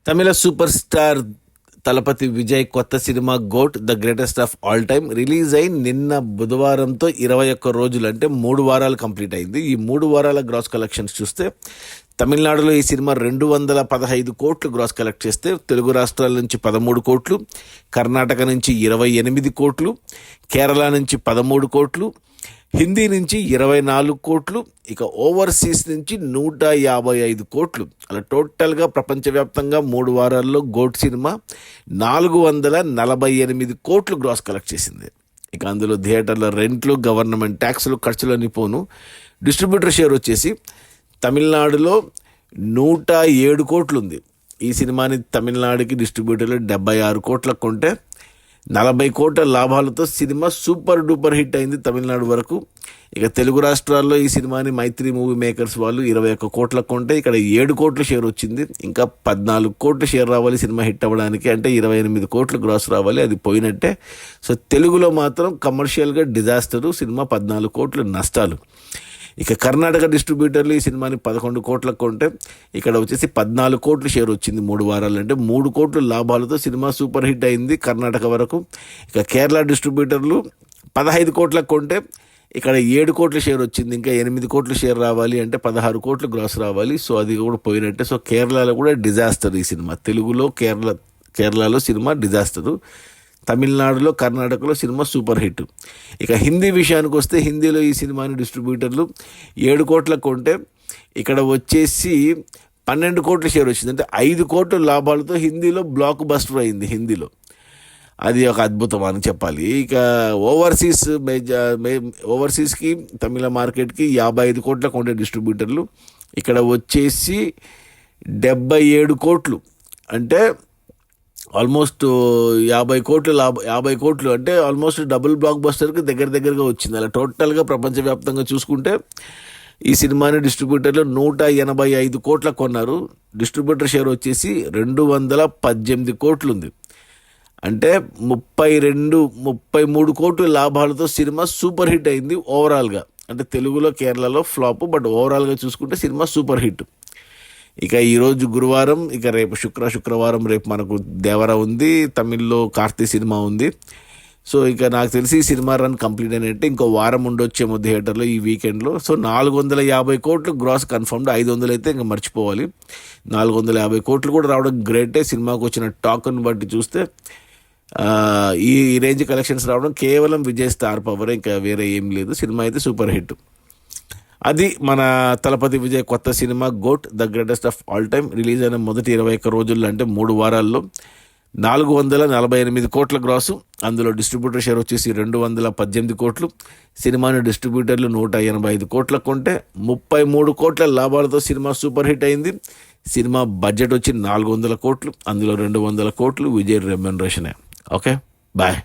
తమిళ super star Thalapathy Vijay కొత్త cinema got the greatest of all time release అయి నిన్న బుధవారంతో 21 రోజులు అంటే 3 వారాలు కంప్లీట్ అయింది. ఈ 3 వారాల గ్రాస్ కలెక్షన్స్ చూస్తే తమిళనాడులో ఈ సినిమా 215 కోట్లు గ్రాస్ కలెక్ట్ చేస్తే తెలుగు రాష్ట్రాల నుంచి 13 కోట్లు, కర్ణాటక నుంచి 28 కోట్లు, కేరళ నుంచి 13 కోట్లు, హిందీ నుంచి 24 కోట్లు, ఇక ఓవర్సీస్ నుంచి 155 కోట్లు. అలా టోటల్గా ప్రపంచవ్యాప్తంగా 3 వారాల్లో గోట్ సినిమా 448 కోట్లు గ్రాస్ కలెక్ట్ చేసింది. ఇక అందులో థియేటర్ల రెంట్లు, గవర్నమెంట్ ట్యాక్సులు, ఖర్చులన్నీ పోను. డిస్ట్రిబ్యూటర్ షేర్ వచ్చేసి తమిళనాడులో 107 కోట్లు ఉంది. ఈ సినిమాని తమిళనాడుకి డిస్ట్రిబ్యూటర్లు 76 కోట్లకు కొంటే 40 కోట్ల లాభాలతో సినిమా సూపర్ డూపర్ హిట్ అయింది తమిళనాడు వరకు. ఇక తెలుగు రాష్ట్రాల్లో ఈ సినిమాని మైత్రి మూవీ మేకర్స్ వాళ్ళు 21 కోట్లకు కొంటే ఇక్కడ 7 కోట్ల షేర్ వచ్చింది. ఇంకా 14 కోట్ల షేర్ రావాలి సినిమా హిట్ అవ్వడానికి, అంటే 28 కోట్లు గ్రాస్ రావాలి, అది పోయినట్టే. సో తెలుగులో మాత్రం కమర్షియల్గా డిజాస్టరు, సినిమా 14 కోట్లు నష్టాలు. ఇక కర్ణాటక డిస్ట్రిబ్యూటర్లు ఈ సినిమాని 11 కోట్లకు కొంటే ఇక్కడ వచ్చేసి 14 కోట్లు షేర్ వచ్చింది 3 వారాలు, అంటే 3 కోట్లు లాభాలతో సినిమా సూపర్ హిట్ అయింది కర్ణాటక వరకు. ఇక కేరళ డిస్ట్రిబ్యూటర్లు 15 కోట్లకు కొంటే ఇక్కడ 7 కోట్ల షేర్ వచ్చింది, ఇంకా 8 కోట్ల షేర్ రావాలి అంటే 16 కోట్లు గ్రాస్ రావాలి. సో అది కూడా పోయినట్టే. సో కేరళలో కూడా డిజాస్టర్ ఈ సినిమా. తెలుగులో కేరళలో సినిమా డిజాస్టరు, తమిళనాడులో కర్ణాటకలో సినిమా సూపర్ హిట్. ఇక హిందీ విషయానికి వస్తే హిందీలో ఈ సినిమాని డిస్ట్రిబ్యూటర్లు 7 కోట్లకు కొంటే ఇక్కడ వచ్చేసి 12 కోట్ల షేర్ వచ్చింది, అంటే 5 కోట్ల లాభాలతో హిందీలో బ్లాక్ బస్టర్ అయింది హిందీలో. అది ఒక అద్భుతం అని చెప్పాలి. ఇక ఓవర్సీస్కి తమిళ మార్కెట్కి 55 కోట్లకు ఉండే డిస్ట్రిబ్యూటర్లు ఇక్కడ వచ్చేసి 77 కోట్లు, అంటే ఆల్మోస్ట్ 50 కోట్లు అంటే ఆల్మోస్ట్ డబుల్ బ్లాక్ బస్టర్కి దగ్గరగా వచ్చింది. అలా టోటల్గా ప్రపంచవ్యాప్తంగా చూసుకుంటే ఈ సినిమాని డిస్ట్రిబ్యూటర్లు 185 కోట్లకు కొన్నారు. డిస్ట్రిబ్యూటర్ షేర్ వచ్చేసి 218 కోట్లు ఉంది, అంటే 33 కోట్ల లాభాలతో సినిమా సూపర్ హిట్ అయింది ఓవరాల్గా. అంటే తెలుగులో కేరళలో ఫ్లాప్, బట్ ఓవరాల్గా చూసుకుంటే సినిమా సూపర్ హిట్. ఇక ఈరోజు గురువారం, ఇక రేపు శుక్రవారం రేపు మనకు దేవర ఉంది, తమిళ్లో కార్తీ సినిమా ఉంది. సో ఇక నాకు తెలిసి ఈ సినిమా రన్ కంప్లీట్ అయినట్టే. ఇంకో వారం ఉండొచ్చేమో థియేటర్లో ఈ వీకెండ్లో. సో 450 కోట్లు గ్రాస్ కన్ఫర్మ్డ్, 500 అయితే ఇంకా మర్చిపోవాలి. 450 కోట్లు కూడా రావడం గ్రేటే. సినిమాకు వచ్చిన టాక్ను బట్టి చూస్తే ఈ రేంజ్ కలెక్షన్స్ రావడం కేవలం విజయ్ స్టార్ పవర్, ఇంకా వేరే ఏం లేదు. సినిమా అయితే సూపర్ హిట్. అది మన తలపతి విజయ్ కొత్త cinema got the greatest of all time. Release అయిన మొదటి 21 రోజుల్లో, అంటే 3 వారాల్లో 448 కోట్ల గ్రాసు. అందులో డిస్ట్రిబ్యూటర్ షేర్ వచ్చేసి 218 కోట్లు. సినిమాని డిస్ట్రిబ్యూటర్లు 185 కోట్లకు కొంటే 33 కోట్ల లాభాలతో సినిమా సూపర్ హిట్ అయింది. సినిమా బడ్జెట్ వచ్చి 400 కోట్లు, అందులో 200 కోట్లు విజయ్ రెమ్యూనరేషనే. Okay, bye.